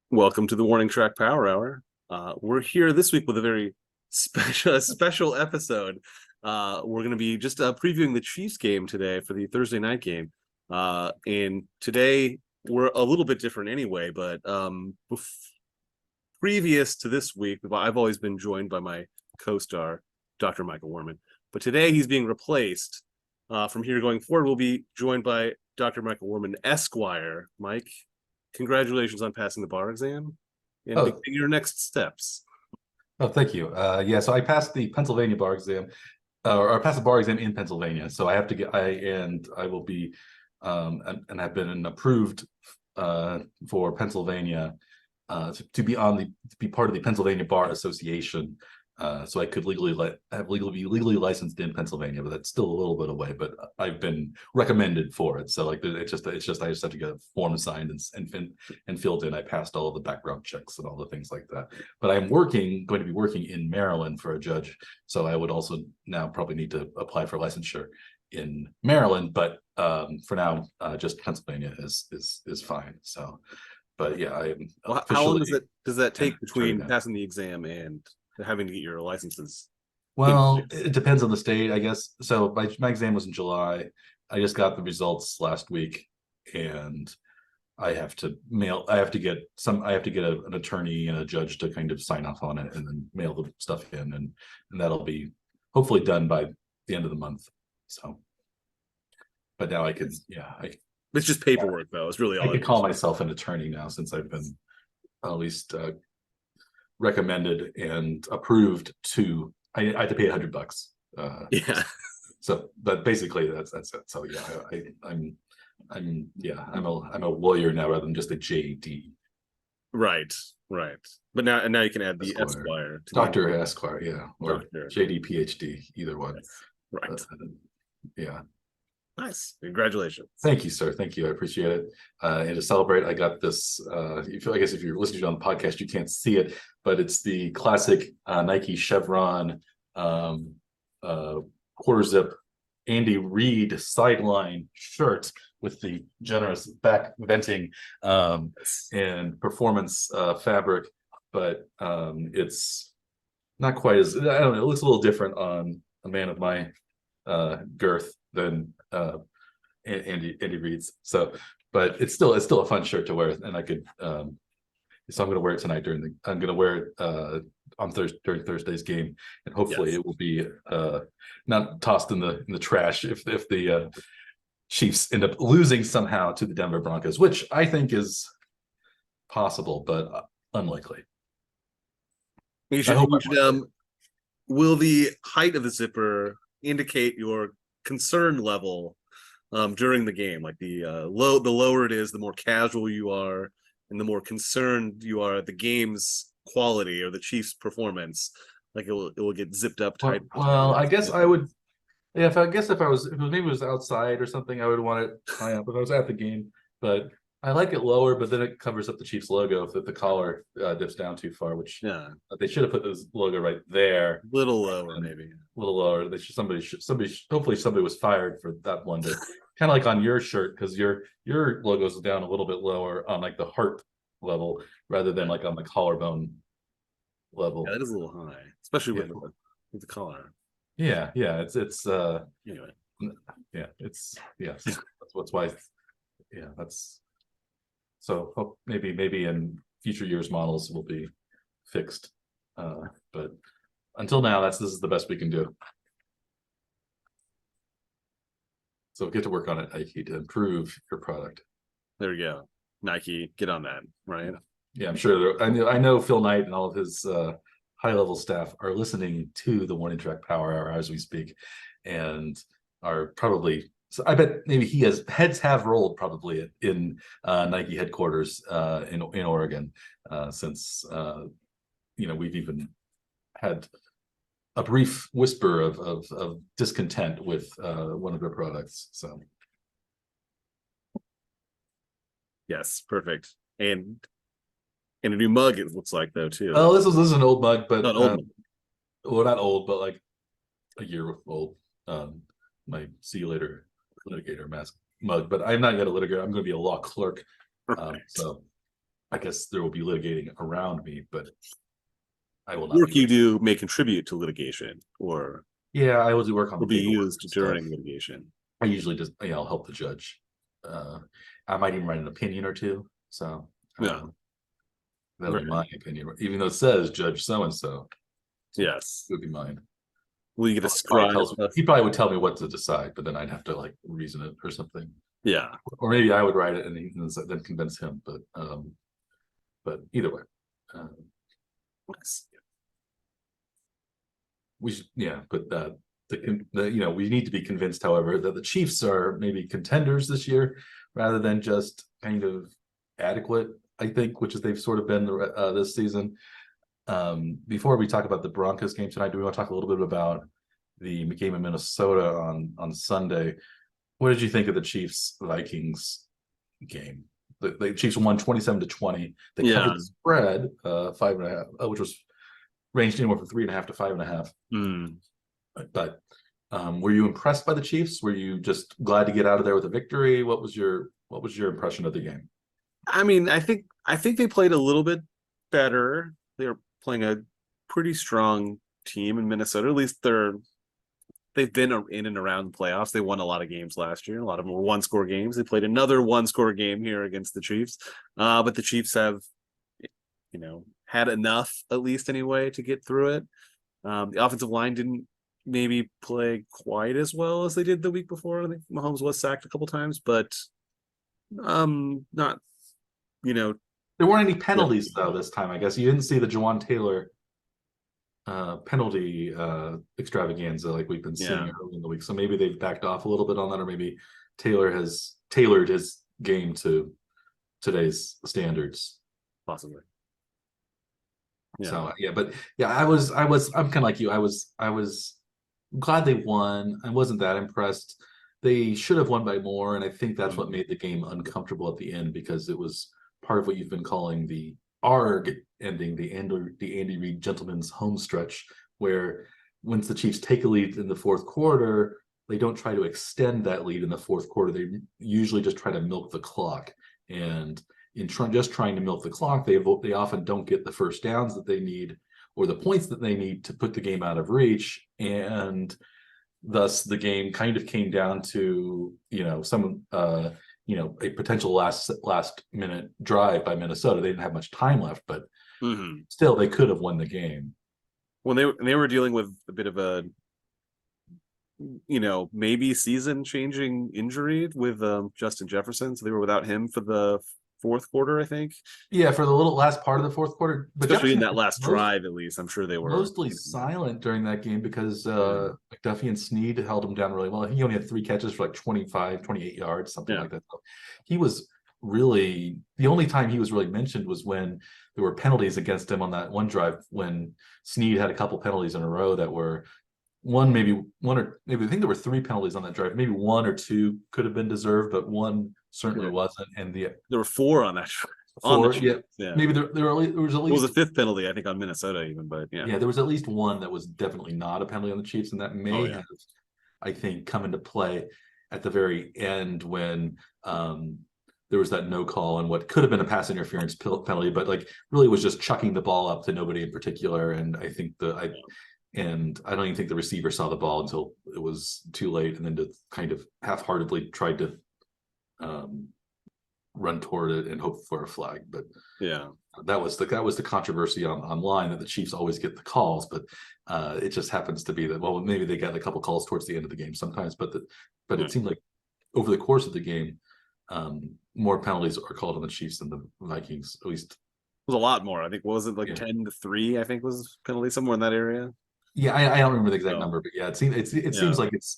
Welcome to the Warning Track Power Hour. We're here this week with a very special episode. We're going to be just previewing the Chiefs game today for the Thursday night game. And today we're a little bit different anyway, but previous to this week, I've always been joined by my co-star, Dr. Michael Warman. But today he's being replaced. From here going forward, we'll be joined by Dr. Michael Warman, Esquire. Mike, congratulations on passing the bar exam and beginning your next steps. Oh, thank you. So I passed the Pennsylvania bar exam, or I passed the bar exam in Pennsylvania. So I have to get, I will be, and have been approved for Pennsylvania to be part of the Pennsylvania Bar Association. So I could be legally licensed in Pennsylvania, but that's still a little bit away. But I've been recommended for it. So it's just I just have to get a form signed and filled in. I passed all of the background checks and all the things like that. But I'm going to be working in Maryland for a judge. So I would also now probably need to apply for licensure in Maryland. But for now, just Pennsylvania is fine. So, but yeah, I'm. Well, how long does that take between passing the exam and having to get your licenses? Well, it depends on the state, I guess. So my exam was in July. I just got the results last week, and I have to get an attorney and a judge to kind of sign off on it and then mail the stuff in, and that'll be hopefully done by the end of the month. So, but now it's just paperwork though. It's really all I could call myself an attorney now since I've been at least recommended and approved to. I had to pay $100. Yeah. So, but basically that's it. So yeah, I'm a lawyer now rather than just a JD. Right. But now you can add the Esquire. Dr. Esquire, yeah, or Doctor. JD PhD, either one. Right. Yeah. Nice. Congratulations. Thank you, sir. Thank you. I appreciate it. And to celebrate, I got this. I guess if you're listening to it on the podcast, you can't see it, but it's the classic Nike Chevron quarter zip Andy Reid sideline shirt with the generous back venting and performance fabric, but it's not quite as, I don't know, it looks a little different on a man of my girth than Andy Reid's. So, but it's still a fun shirt to wear, and I could. So I'm going to wear it tonight I'm going to wear it during Thursday's game, and hopefully it will be not tossed in the trash if the Chiefs end up losing somehow to the Denver Broncos, which I think is possible but unlikely. Will the height of the zipper indicate your concern level during the game? Like the lower it is, the more casual you are, and the more concerned you are at the game's quality or the Chiefs' performance. Like it will get zipped up tight. Well, I guess I would. Yeah, if it was outside or something, I would want it high up. If I was at the game, but I like it lower. But then it covers up the Chiefs logo if the collar dips down too far. Which they should have put this logo right there, a little lower, maybe a little lower. Hopefully somebody was fired for that blunder. Kind of like on your shirt, because your logo's down a little bit lower on like the heart level rather than like on the collarbone level. Yeah, that is a little high, especially with the collar. Yeah, it's anyway. That's why. Yeah, that's so maybe in future years models will be fixed, but until now this is the best we can do. So get to work on it, Nike, to improve your product. There we go. Nike, get on that, right? Yeah, I'm sure. I know Phil Knight and all of his high-level staff are listening to the Warning Track Power Hour as we speak, and are probably. So I bet maybe heads have rolled probably in Nike headquarters in Oregon since we've even had a brief whisper of discontent with one of their products. So yes, perfect. And a new mug, it looks like, though, too. Oh, this is an old mug, but not old. Well, not old, but like a year old. My see you later litigator mask mug, but I'm not yet a litigator. I'm going to be a law clerk. Right. So I guess there will be litigating around me, but I will not Work be. you do may contribute to litigation or Yeah, I will do work on the will be paperwork used and stuff. during litigation. I usually just, I'll help the judge. Uh, I might even write an opinion or two. So Yeah. that'll be Right. my opinion, even though it says Judge so and so. Yes. It would be mine. Will you get a Probably scribe? he probably would tell me what to decide, but then I'd have to like reason it or something. Yeah. Or maybe I would write it and then convince him. But either way, we should, yeah. But we need to be convinced, however, that the Chiefs are maybe contenders this year rather than just kind of adequate. I think, which is they've sort of been this season. Before we talk about the Broncos game tonight, do we want to talk a little bit about the game in Minnesota on Sunday? What did you think of the Chiefs Vikings game? The Chiefs won 27-20. They covered the spread 5.5, which was ranged anywhere from 3.5 to 5.5. But were you impressed by the Chiefs? Were you just glad to get out of there with a victory? What was your impression of the game? I mean, I think they played a little bit better. They were playing a pretty strong team in Minnesota. At least they've been in and around the playoffs. They won a lot of games last year. A lot of them were one-score games. They played another one-score game here against the Chiefs. But the Chiefs have, had enough, at least anyway, to get through it. The offensive line didn't maybe play quite as well as they did the week before. I think Mahomes was sacked a couple times, but not, there weren't any penalties though this time. I guess you didn't see the Jawan Taylor penalty extravaganza like we've been seeing early in the week. So maybe they've backed off a little bit on that, or maybe Taylor has tailored his game to today's standards. Possibly. Yeah. So but I'm kind of like you. I was glad they won. I wasn't that impressed. They should have won by more, and I think that's what made the game uncomfortable at the end, because it was part of what you've been calling the ARG ending, the Andy Reid gentleman's home stretch, where once the Chiefs take a lead in the fourth quarter, they don't try to extend that lead in the fourth quarter. They usually just try to milk the clock, and in just trying to milk the clock, they often don't get the first downs that they need or the points that they need to put the game out of reach, and thus the game kind of came down to a potential last minute drive by Minnesota. They didn't have much time left, but still they could have won the game. When they were dealing with a bit of a maybe season changing injury with Justin Jefferson, so they were without him for the fourth quarter, I think. Yeah, for the little last part of the fourth quarter, but especially in that last drive, at least I'm sure they were mostly silent during that game, because McDuffie and Snead held him down really well. I think he only had 3 catches for like 28 yards, something like that. So he was really, the only time he was really mentioned was when there were penalties against him on that one drive, when Snead had a couple penalties in a row that were maybe I think there were 3 penalties on that drive. Maybe 1 or 2 could have been deserved, but 1 certainly wasn't. And there were 4 on that. 4, yeah. Maybe there was at least. It was a 5th penalty, I think, on Minnesota even, but yeah, there was at least 1 that was definitely not a penalty on the Chiefs, and that may have, I think, come into play at the very end when there was that no call and what could have been a pass interference penalty, but like really was just chucking the ball up to nobody in particular. And I think I don't even think the receiver saw the ball until it was too late, and then to kind of half-heartedly tried to run toward it and hope for a flag. But that was the controversy online, that the Chiefs always get the calls, but it just happens to be that, well, maybe they got a couple calls towards the end of the game sometimes, but it seemed like over the course of the game, more penalties are called on the Chiefs than the Vikings. At least it was a lot more. I think, what was it, like 10-3? I think was penalty, somewhere in that area. Yeah, I don't remember the exact number, but it seems like it's.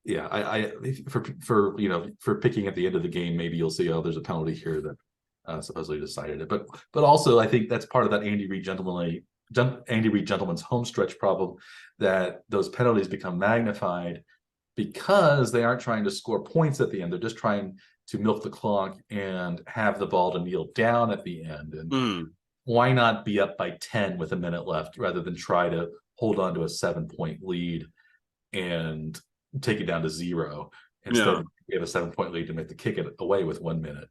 Yeah, I for picking at the end of the game, maybe you'll see, there's a penalty here that supposedly decided it, but also I think that's part of that Andy Reid gentleman's home stretch problem, that those penalties become magnified because they aren't trying to score points at the end. They're just trying to milk the clock and have the ball to kneel down at the end. And why not be up by 10 with a minute left rather than try to hold on to a 7-point lead and take it down to 0? Instead, we have a 7-point lead to make the kick it away with 1 minute.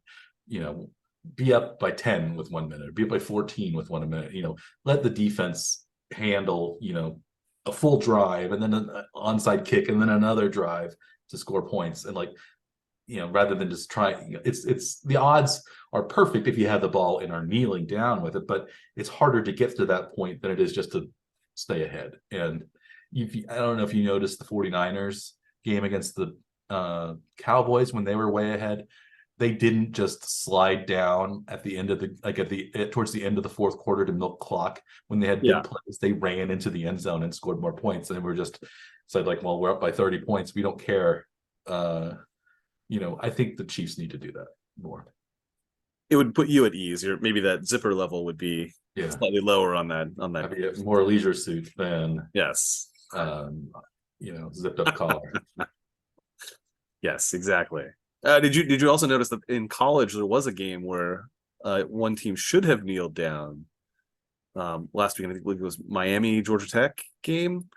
be up by 10 with 1 minute, be up by 14 with 1 minute. Let the defense handle, a full drive and then an onside kick and then another drive to score points. And rather than just try, it's the odds are perfect if you have the ball and are kneeling down with it, but it's harder to get to that point than it is just to stay ahead. And I don't know if you noticed the 49ers game against the Cowboys when they were way ahead. They didn't just slide down at the end of towards the end of the fourth quarter to milk clock when they had big plays. They ran into the end zone and scored more points. And we're just said well, we're up by 30 points. We don't care. I think the Chiefs need to do that more. It would put you at ease. Maybe that zipper level would be slightly lower on that. Maybe a more leisure suit than zipped up collar. Yes, exactly. Did you also notice that in college there was a game where one team should have kneeled down last week? I think it was Miami Georgia Tech game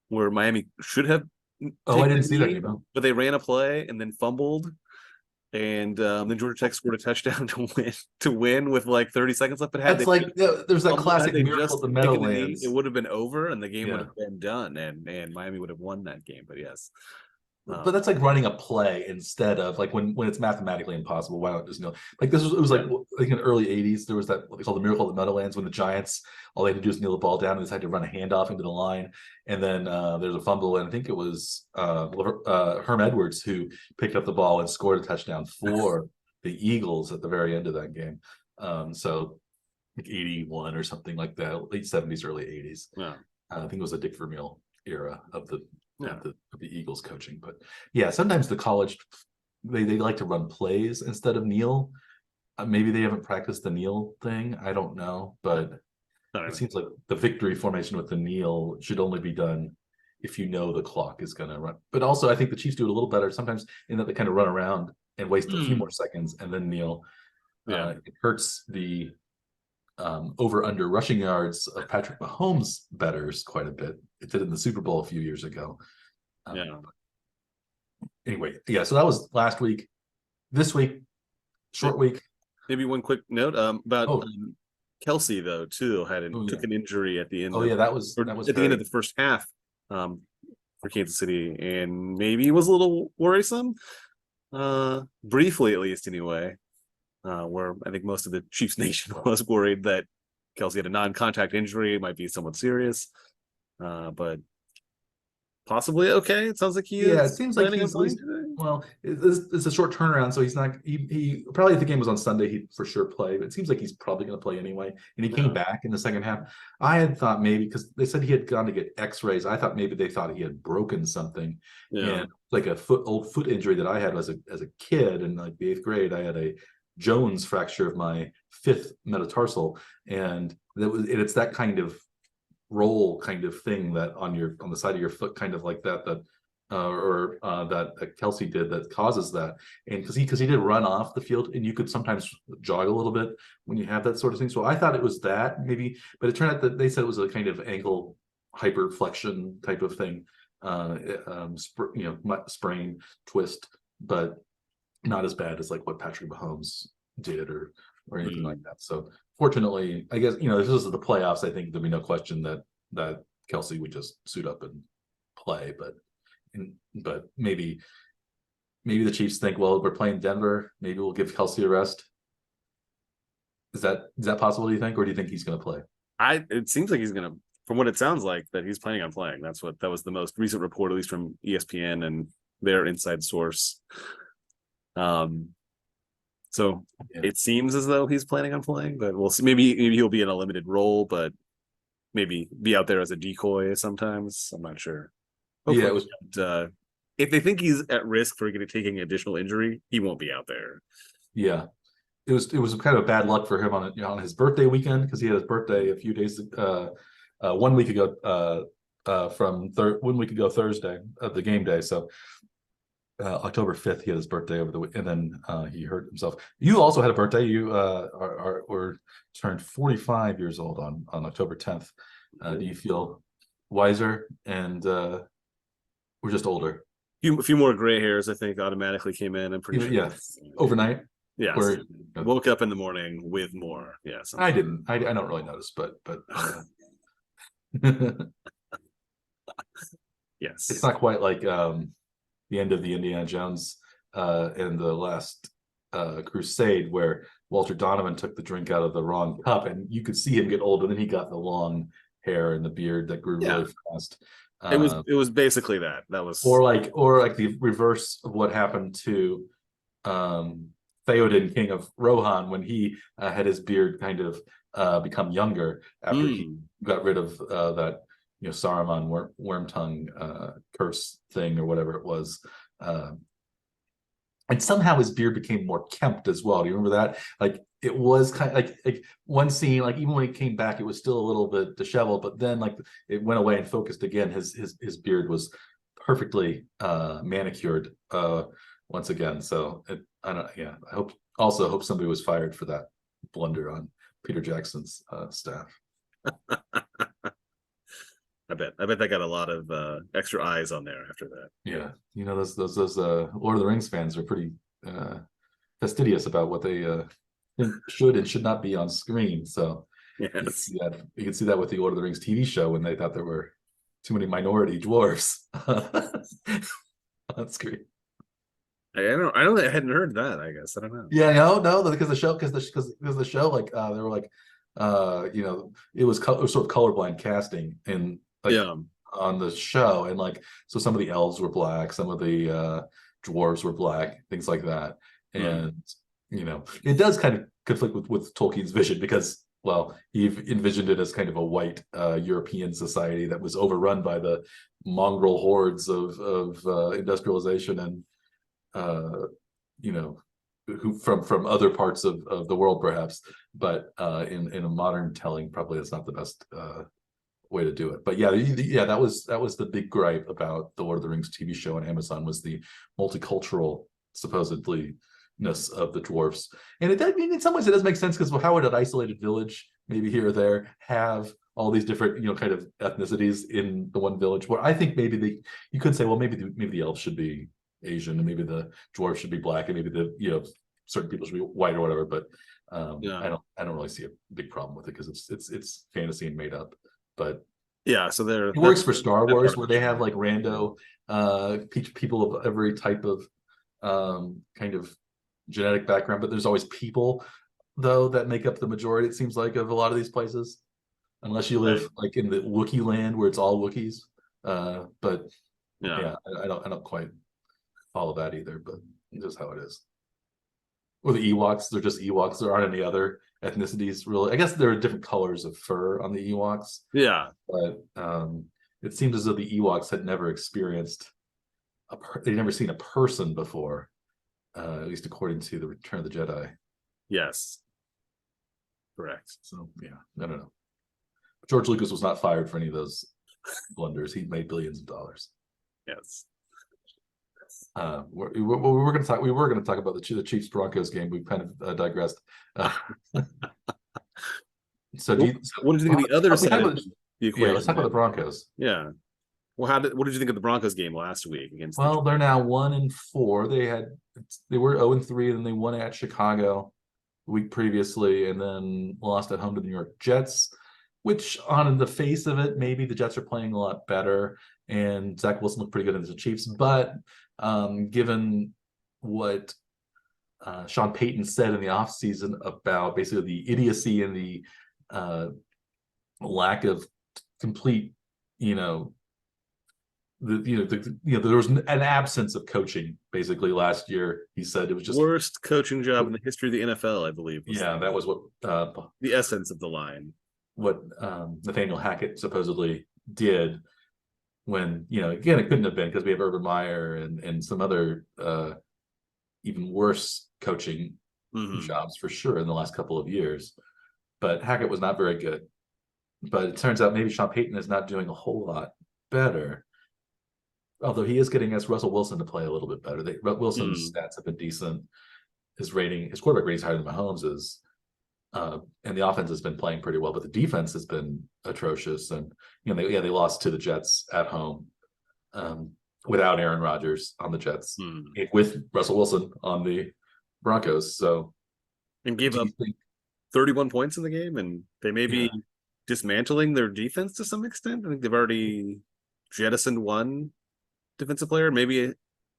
where Miami should have. I didn't see that game, but they ran a play and then fumbled, and then Georgia Tech scored a touchdown to win with 30 seconds left. But there's that classic miracle of the Meadowlands. It would have been over, and the game would have been done, and Miami would have won that game. But yes. But that's like running a play instead of when it's mathematically impossible. Why not just this was it was in the early 80s. There was that what they call the miracle of the Meadowlands when the Giants all they had to do is kneel the ball down and decided to run a handoff into the line, and then there's a fumble, and I think it was Herm Edwards who picked up the ball and scored a touchdown for the Eagles at the very end of that game. So 81 or something like that, late 70s, early 80s. Yeah, I think it was the Dick Vermeil era of the Eagles coaching. But sometimes the college they like to run plays instead of kneel. Maybe they haven't practiced the kneel thing. I don't know, but it seems like the victory formation with the kneel should only be done if the clock is going to run. But also, I think the Chiefs do it a little better sometimes in that they kind of run around and waste a few more seconds and then kneel. It hurts the over under rushing yards of Patrick Mahomes bettors quite a bit. It did in the Super Bowl a few years ago. Anyway, so that was last week. This week, short week. Maybe one quick note about Kelsey though too took an injury at the end. That was at the end of the first half for Kansas City, and maybe it was a little worrisome, briefly at least anyway. Where I think most of the Chiefs Nation was worried that Kelsey had a non-contact injury. It might be somewhat serious, but possibly okay. It sounds like it seems like he's it's a short turnaround, so he's not. He probably if the game was on Sunday, he'd for sure play. But it seems like he's probably going to play anyway. And he came back in the second half. I had thought maybe because they said he had gone to get X-rays. I thought maybe they thought he had broken something. And like old foot injury that I had as a kid in the 8th grade. I had a Jones fracture of my 5th metatarsal, and it's that kind of roll kind of thing that on the side of your foot, kind of like that Kelsey did that causes that. And because he did run off the field, and you could sometimes jog a little bit when you have that sort of thing. So I thought it was that maybe, but it turned out that they said it was a kind of ankle hyperflexion type of thing, sprain twist, but not as bad as what Patrick Mahomes did or anything like that. So fortunately, I guess, this is the playoffs. I think there'll be no question that Kelsey would just suit up and play, but maybe the Chiefs think, well, we're playing Denver. Maybe we'll give Kelsey a rest. Is that possible, do you think, or do you think he's going to play? It seems like he's going to, from what it sounds like, that he's planning on playing. That was the most recent report, at least from ESPN and their inside source. So it seems as though he's planning on playing, but we'll see. Maybe he'll be in a limited role, but maybe be out there as a decoy sometimes. I'm not sure. Hopefully, if they think he's at risk for taking additional injury, he won't be out there. Yeah, it was kind of bad luck for him on his birthday weekend, because he had his birthday a few days 1 week ago Thursday of the game day. So October 5th, he had his birthday over the week, and then he hurt himself. You also had a birthday. You were turned 45 years old on October 10th. Do you feel wiser and we're just older? A few more gray hairs, I think, automatically came in. I'm pretty sure. Yeah, overnight. Yes. Or Woke up in the morning with more. Yes. I didn't. I don't really notice, but it's Yes. not quite like the end of the Indiana Jones in the last Crusade, where Walter Donovan took the drink out of the wrong cup, and you could see him get old, and then he got the long hair and the beard that grew Yeah. really fast. It was basically that. That was Or like the reverse of what happened to Theoden, King of Rohan, when he had his beard kind of become younger after he got rid of that Saruman worm tongue curse thing or whatever it was. And somehow his beard became more kempt as well. Do you remember that? Like it was kind of like one scene, like even when he came back, it was still a little bit disheveled, but then like it went away and focused again. His beard was perfectly manicured once again. So I don't. Yeah, I hope somebody was fired for that blunder on Peter Jackson's staff. I bet they got a lot of extra eyes on there after that. Yeah, those Lord of the Rings fans are pretty fastidious about what they think should and should not be on screen. So yes, you can see that with the Lord of the Rings TV show when they thought there were too many minority dwarves on screen. I hadn't heard that. I guess I don't know. Yeah, no, because the show like they were like it was sort of colorblind casting and like on the show, and like so some of the elves were black, some of the dwarves were black, things like that, and it does kind of conflict with Tolkien's vision because he envisioned it as kind of a white European society that was overrun by the mongrel hordes of industrialization and who from other parts of the world perhaps, but in a modern telling probably it's not the best way to do it. But that was the big gripe about the Lord of the Rings TV show on Amazon, was the multicultural supposedly ness of the dwarfs. And in some ways it does make sense, because how would an isolated village maybe here or there have all these different kind of ethnicities in the one village, where I think maybe you could say, well, maybe the elves should be Asian and maybe the dwarves should be black and maybe the certain people should be white or whatever, but I don't really see a big problem with it, because it's fantasy and made up. But so it works for Star Wars, where they have like rando people of every type of kind of genetic background, but there's always people though that make up the majority, it seems like, of a lot of these places, unless you live like in the Wookiee land where it's all Wookiees. But I don't quite follow that either, but it's just how it is. Or the Ewoks, they're just Ewoks. There aren't any other ethnicities really. I guess there are different colors of fur on the Ewoks. Yeah. But it seems as though the Ewoks had never experienced they'd never seen a person before, at least according to the Return of the Jedi. Yes. Correct. So I don't know. George Lucas was not fired for any of those blunders. He made billions of dollars. Yes. We were going to talk about the Chiefs Broncos game. We kind of digressed. So, what did you think of the other side of the equation? Yeah, let's talk about the Broncos. Yeah. Well, what did you think of the Broncos game last week against? They're now 1-4. They were 0-3, and then they won at Chicago the week previously, and then lost at home to the New York Jets, which on the face of it, maybe the Jets are playing a lot better, and Zach Wilson looked pretty good against the Chiefs. But given what Sean Payton said in the offseason about basically the idiocy and the lack of complete, there was an absence of coaching basically last year. He said it was just worst coaching job in the history of the NFL, I believe. That was what the essence of the line. What Nathaniel Hackett supposedly did, when again, it couldn't have been, because we have Urban Meyer and some other even worse coaching jobs for sure in the last couple of years. But Hackett was not very good. But it turns out maybe Sean Payton is not doing a whole lot better, although he is getting Russell Wilson to play a little bit better. Wilson's stats have been decent. His quarterback rating is higher than Mahomes'. And the offense has been playing pretty well, but the defense has been atrocious. And they lost to the Jets at home without Aaron Rodgers on the Jets, with Russell Wilson on the Broncos. So and gave do up you think? 31 points in the game, and they may Yeah, be dismantling their defense to some extent. I think they've already jettisoned one defensive player, maybe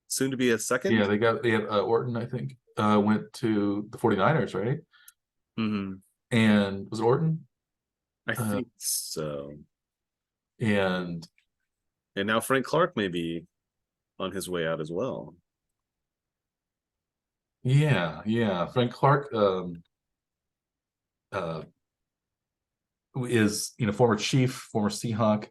soon to be a second. yeah, they had Orton, I think, went to the 49ers, right? Mm-hmm. And was it Orton? I Uh, think so. and And now Frank Clark may be on his way out as well. yeah, Frank Clark uh, is former Chief, former Seahawk,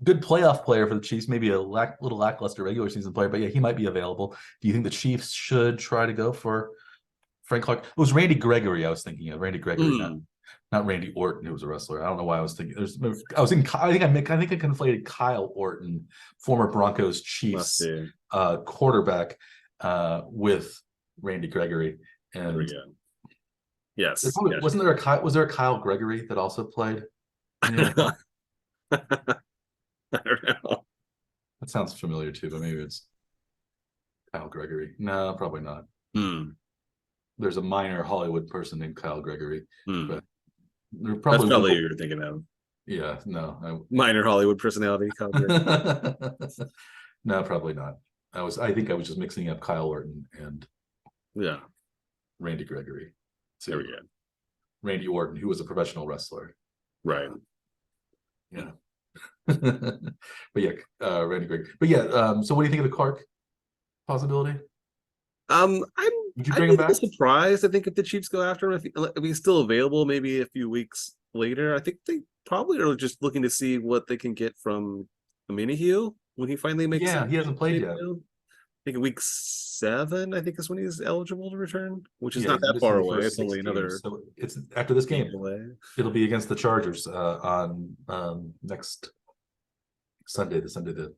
good playoff player for the Chiefs. Maybe a little lackluster regular season player, but yeah, he might be available. Do you think the Chiefs should try to go for Frank Clark? It was Randy Gregory I was thinking of. Randy Gregory, not Randy Orton, who was a wrestler. I don't know why I was thinking. I think I conflated Kyle Orton, former Broncos Must Chiefs be. quarterback, with Randy Gregory. There we And go. Yes. Yes. wasn't there was there a Kyle Gregory that also played in the NFL? I don't know. That sounds familiar too, but maybe it's Kyle Gregory. No, probably not. Hmm. There's a minor Hollywood person named Kyle Gregory, but there That's probably probably what you're thinking of. yeah, no, Minor Hollywood personality. no, probably not. I think I was just mixing up Kyle Orton and Yeah. Randy Gregory. There we go. Randy Orton, who was a professional wrestler. Right. Yeah. But yeah, Randy Gregory. But yeah, so what do you think of the Clark possibility? I'm Would you I'd bring be him a little back? surprised. I think if the Chiefs go after him, if he's still available, maybe a few weeks later. I think they probably are just looking to see what they can get from Minihue when he finally makes Yeah, it. he hasn't played yet. I think week 7, I think is when he's eligible to return, which is Yeah, not he's that missing far the away. first It's only 6 games. another So it's after this game. away. It'll be against the Chargers on next Sunday, the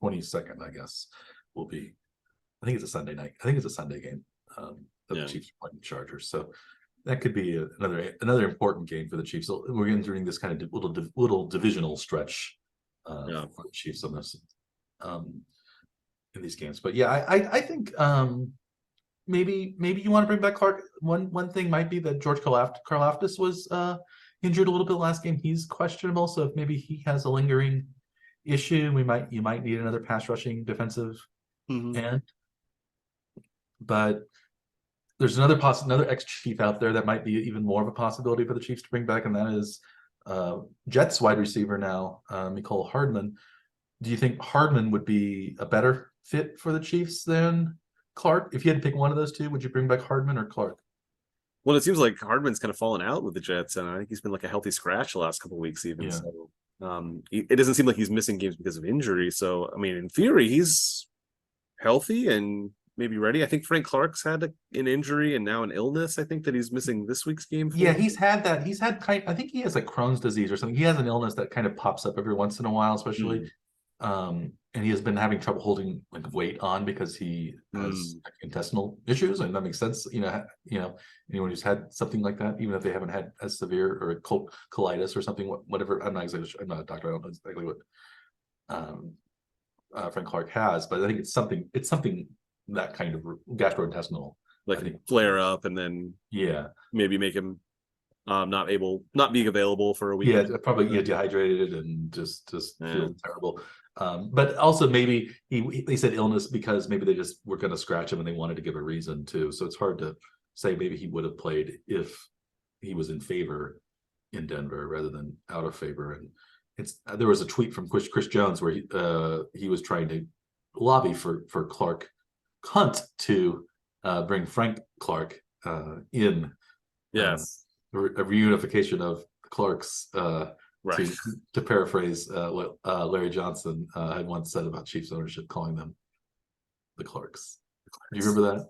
22nd, I guess, will be. I think it's a Sunday night. I think it's a Sunday game. The Chiefs are playing the Chargers, so that could be another important game for the Chiefs. So we're entering this kind of little divisional stretch for the Chiefs on this in these games. But yeah, I think maybe you want to bring back Clark. One thing might be that George Karlaftis was injured a little bit last game. He's questionable, so if maybe he has a lingering issue, you might need another pass rushing defensive end. But there's another ex-Chief out there that might be even more of a possibility for the Chiefs to bring back, and that is Jets wide receiver now, Mecole Hardman. Do you think Hardman would be a better fit for the Chiefs than Clark? If you had to pick one of those two, would you bring back Hardman or Clark? Well, it seems like Hardman's kind of fallen out with the Jets, and I think he's been like a healthy scratch the last couple of weeks, even. Yeah. So, it doesn't seem like he's missing games because of injury. So, I mean, in theory, he's healthy and maybe ready. I think Frank Clark's had an injury and now an illness. I think that he's missing this week's game. Yeah, he's had that. I think he has like Crohn's disease or something. He has an illness that kind of pops up every once in a while, especially. And he has been having trouble holding like weight on because he has intestinal issues, and that makes sense. Anyone who's had something like that, even if they haven't had as severe or colitis or something, whatever. I'm not a doctor. I don't know exactly what Frank Clark has, but I think it's something that kind of gastrointestinal, like flare up, and then maybe make him not being available for a week. Yeah, probably dehydrated and just feel terrible. But also maybe they said illness because maybe they just were going to scratch him and they wanted to give a reason too. So it's hard to say maybe he would have played if he was in favor in Denver rather than out of favor. And there was a tweet from Chris Jones where he was trying to lobby for Clark Hunt to bring Frank Clark in. Yes. A reunification of Clark's, right. to paraphrase what Larry Johnson had once said about Chiefs ownership, calling them the Clarks. Do you remember that?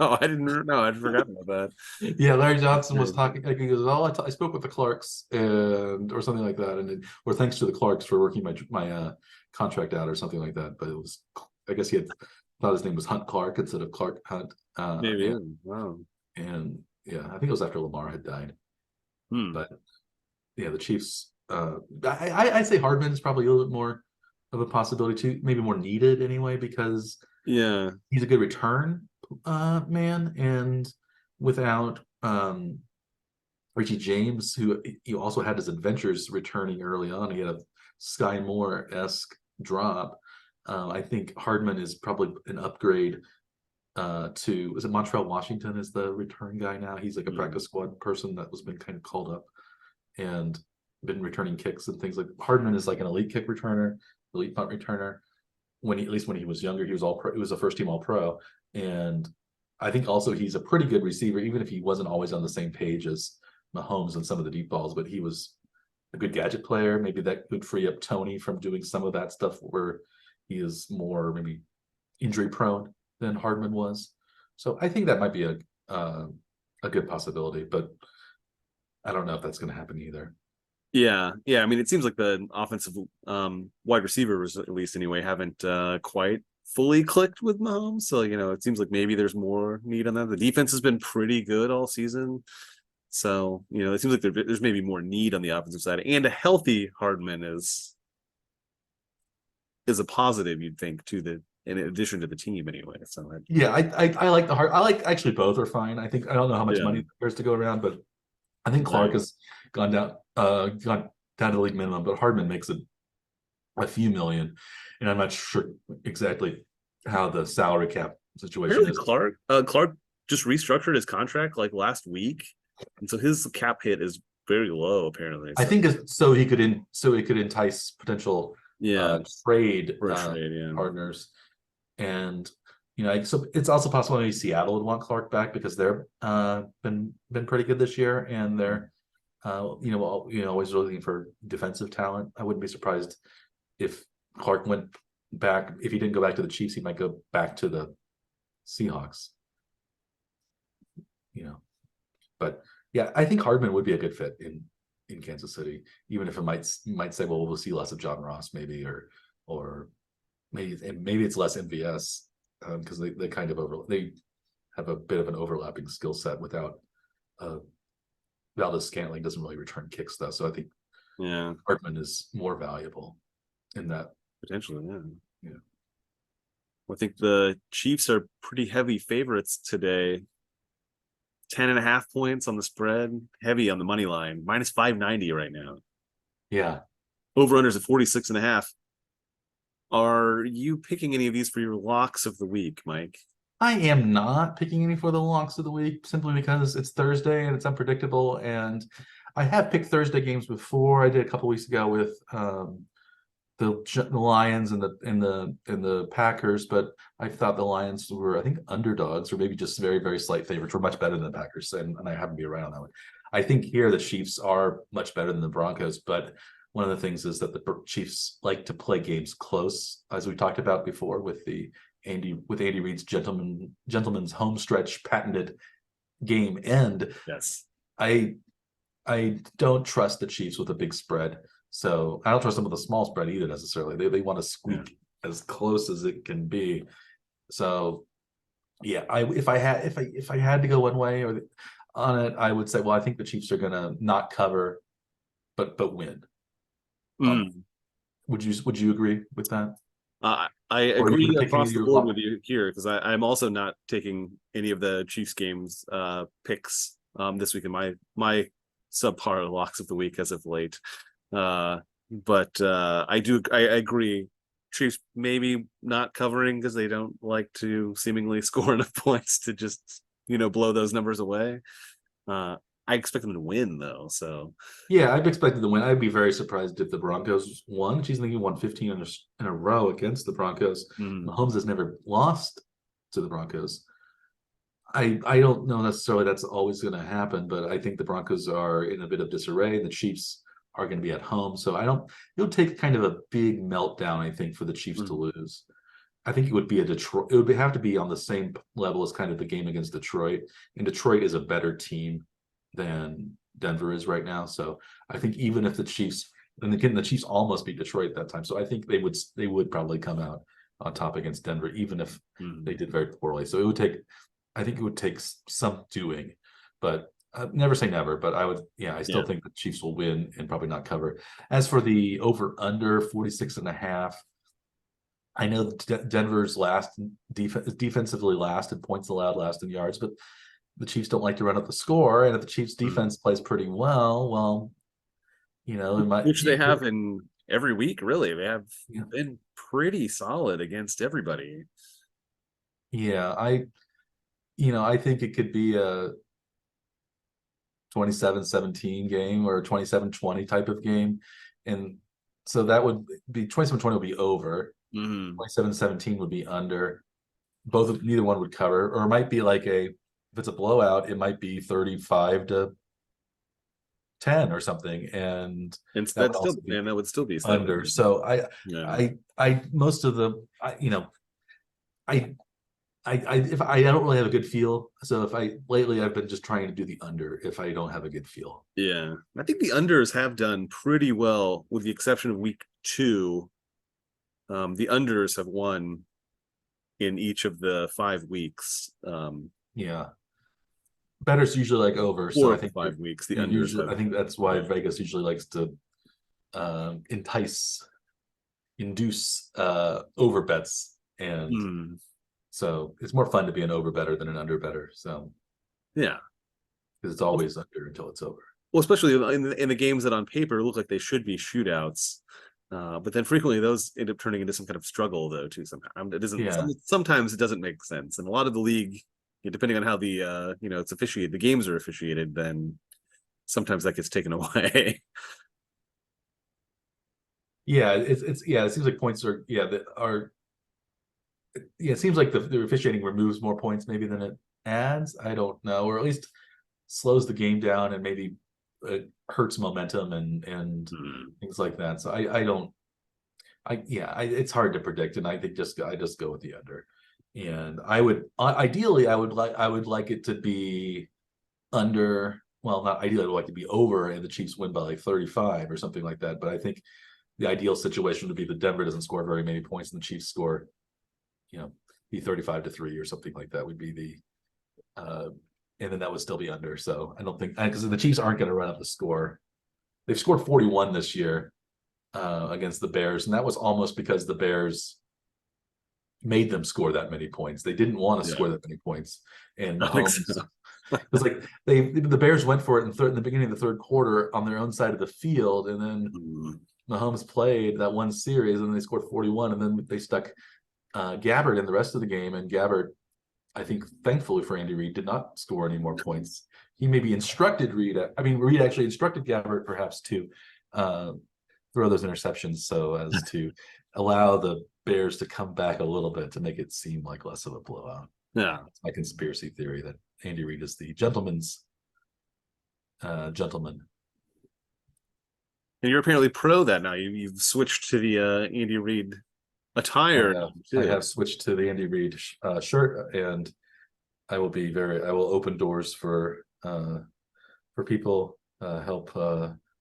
No, I didn't know. I'd forgotten about that. Yeah, Larry Johnson was talking. Like, he goes, "Oh, I spoke with the Clarks, or something like that, or thanks to the Clarks for working my contract out, or something like that." But it was, I guess he had thought his name was Hunt Clark instead of Clark Hunt. Maybe. Wow. And yeah, I think it was after Lamar had died. But yeah, the Chiefs. I'd say Hardman is probably a little bit more of a possibility too, maybe more needed anyway, because he's a good return man, and without Richie James, who he also had his adventures returning early on. He had a Sky Moore-esque drop. I think Hardman is probably an upgrade to, is it Montreal Washington is the return guy now? He's like a practice squad person that was been kind of called up and been returning kicks and things. Like Hardman is like an elite kick returner, elite punt returner. When he, at least when he was younger, he was all pro, he was a first team all pro. And I think also he's a pretty good receiver, even if he wasn't always on the same page as Mahomes and some of the deep balls, but he was a good gadget player. Maybe that could free up Tony from doing some of that stuff where he is more maybe injury prone than Hardman was. So I think that might be a good possibility, but I don't know if that's going to happen either. Yeah, yeah. I mean, it seems like the offensive wide receivers, at least anyway, haven't quite fully clicked with Mahomes. So it seems like maybe there's more need on that. The defense has been pretty good all season, so it seems like there's maybe more need on the offensive side. And a healthy Hardman is a positive, you'd think, in addition to the team anyway. So yeah, I like the I like actually both are fine. I think I don't know how much money there's to go around, but I think Clark has gone down to league minimum, but Hardman makes a few million, and I'm not sure exactly how the salary cap situation is. Clark just restructured his contract like last week, and so his cap hit is very low apparently. So. I think it's so he could entice potential trade partners, and so it's also possible maybe Seattle would want Clark back because they're been pretty good this year, and they're always looking for defensive talent. I wouldn't be surprised if Clark went back. If he didn't go back to the Chiefs, he might go back to the Seahawks. But yeah, I think Hardman would be a good fit in Kansas City, even if it might say, well, we'll see less of John Ross maybe, or maybe it's less MVS because they kind of they have a bit of an overlapping skill set without Valdez Scantling doesn't really return kicks though, so I think Hardman is more valuable in that potentially. Yeah. I think the Chiefs are pretty heavy favorites today. 10.5 points on the spread, heavy on the money line, minus 590 right now. Yeah. Over unders at 46.5. Are you picking any of these for your locks of the week, Mike? I am not picking any for the locks of the week simply because it's Thursday and it's unpredictable. And I have picked Thursday games before. I did a couple weeks ago with the Lions and the Packers, but I thought the Lions were, I think, underdogs or maybe just very, very slight favorites. Were much better than the Packers, and I happen to be right on that one. I think here the Chiefs are much better than the Broncos, but one of the things is that the Chiefs like to play games close, as we talked about before with Andy Reid's gentleman's home stretch patented game end. Yes, I don't trust the Chiefs with a big spread. So I don't trust them with a small spread either necessarily. They want to squeak as close as it can be. So yeah, if I had to go one way on it, I would say, well, I think the Chiefs are gonna not cover, but win. Would you agree with that? I agree across the board with you here because I'm also not taking any of the Chiefs games picks this week in my subpar locks of the week as of late. But I agree. Chiefs maybe not covering because they don't like to seemingly score enough points to just blow those numbers away. I expect them to win though. So yeah, I'd expect them to win. I'd be very surprised if the Broncos won. She's thinking won 15 in a row against the Broncos. Mahomes has never lost to the Broncos. I don't know necessarily that's always going to happen, but I think the Broncos are in a bit of disarray. The Chiefs are going to be at home, so it'll take kind of a big meltdown, I think, for the Chiefs to lose. I think it would be Detroit. It would have to be on the same level as kind of the game against Detroit, and Detroit is a better team than Denver is right now. So I think even if the Chiefs, and again, the Chiefs almost beat Detroit at that time, so I think they would probably come out on top against Denver, even if they did very poorly. So I think it would take some doing, but never say never. But I still think the Chiefs will win and probably not cover. As for the over under 46.5, I know Denver's last defensively last in points allowed, last in yards, but the Chiefs don't like to run up the score. And if the Chiefs defense plays pretty well, it might, which they have in every week. Really, they have yeah. been pretty solid against everybody. Yeah, I think it could be a 27-17 game or a 27-20 type of game. And so that would be 27-20 would be over. 27-17 would be under. Neither one would cover, or it might be like if it's a blowout, it might be 35-10 or something, and that would also be that would still be slightly under. So yeah. most of the, I if I don't really have a good feel. So lately I've been just trying to do the under if I don't have a good feel. Yeah, I think the unders have done pretty well, with the exception of week 2. The unders have won in each of the 5 weeks. Yeah, better's usually like over. 4 So I of the think 5 weeks, the unders have. I think that's why Vegas usually likes to induce over bets, and so it's more fun to be an over better than an under better. So yeah, because it's always under until it's over. Well, especially in the games that on paper look like they should be shootouts, but then frequently those end up turning into some kind of struggle, though. Too sometimes it doesn't. Yeah. Sometimes it doesn't make sense, and a lot of the league, depending on how the it's officiated, the games are officiated, then sometimes that gets taken away. Yeah, it seems like points are it seems like the officiating removes more points maybe than it adds. I don't know, or at least slows the game down, and maybe it hurts momentum and things like that. So it's hard to predict, and I think I just go with the under. And I would ideally I would like it to be under. Well, not ideally, I would like to be over, and the Chiefs win by like 35 or something like that. But I think the ideal situation would be that Denver doesn't score very many points and the Chiefs score, be 35-3 or something like that would be the, and then that would still be under. So I don't think, because the Chiefs aren't going to run up the score. They've scored 41 this year against the Bears, and that was almost because the Bears made them score that many points. They didn't want to score that many points, and Mahomes. It was like the Bears went for it in the beginning of the third quarter on their own side of the field, and then Mahomes played that one series, and they scored 41, and then they stuck Gabbert in the rest of the game, and Gabbert, I think, thankfully for Andy Reid, did not score any more points. He maybe instructed Reid. Reid actually instructed Gabbert perhaps to throw those interceptions so as to allow the Bears to come back a little bit to make it seem like less of a blowout. Yeah, it's my conspiracy theory that Andy Reid is the gentleman's gentleman. And you're apparently pro that now. You've switched to the Andy Reid attire. I have switched to the Andy Reid shirt, and I will open doors for people, help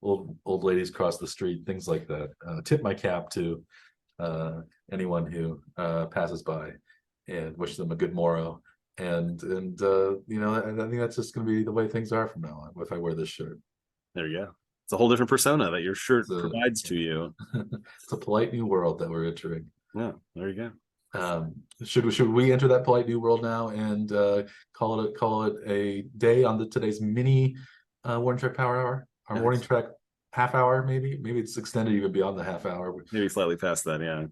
old ladies cross the street, things like that. Tip my cap to anyone who passes by, and wish them a good morrow. And I think that's just going to be the way things are from now on if I wear this shirt. There you go. It's a whole different persona that your shirt provides to you. It's a polite new world that we're entering. Yeah, there you go. Should we enter that polite new world now and call it a day on today's mini morning track power hour? Our morning track half hour, maybe it's extended even beyond the half hour. Maybe slightly past that, yeah.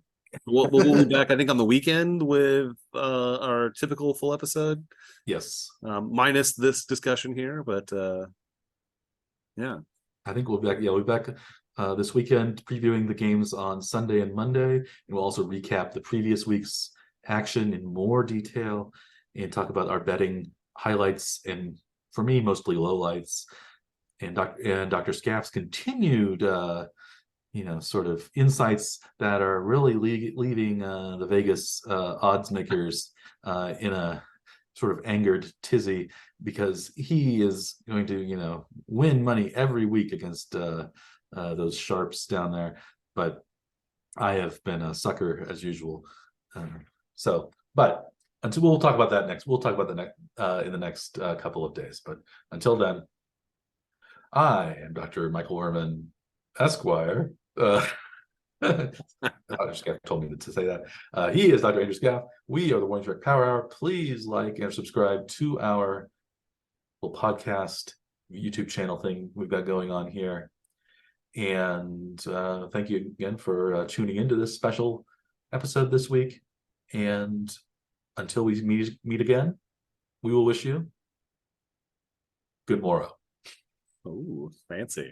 We'll be back, I think, on the weekend with our typical full episode. Yes. Minus this discussion here, but yeah. I think we'll be back. Yeah, we'll be back this weekend previewing the games on Sunday and Monday, and we'll also recap the previous week's action in more detail and talk about our betting highlights and, for me, mostly lowlights, and Dr. Scaff's continued sort of insights that are really leaving the Vegas odds makers in a sort of angered tizzy, because he is going to win money every week against those sharps down there, but I have been a sucker as usual. But until we'll talk about that next. We'll talk about the next in the next couple of days. But until then, I am Dr. Michael Werman, Esquire. Dr. Scaff told me to say that. He is Dr. Andrew Scaff. We are the Warning Track Power Hour. Please like and subscribe to our little podcast YouTube channel thing we've got going on here. And thank you again for tuning into this special episode this week. And until we meet again, we will wish you good morrow. Oh, fancy.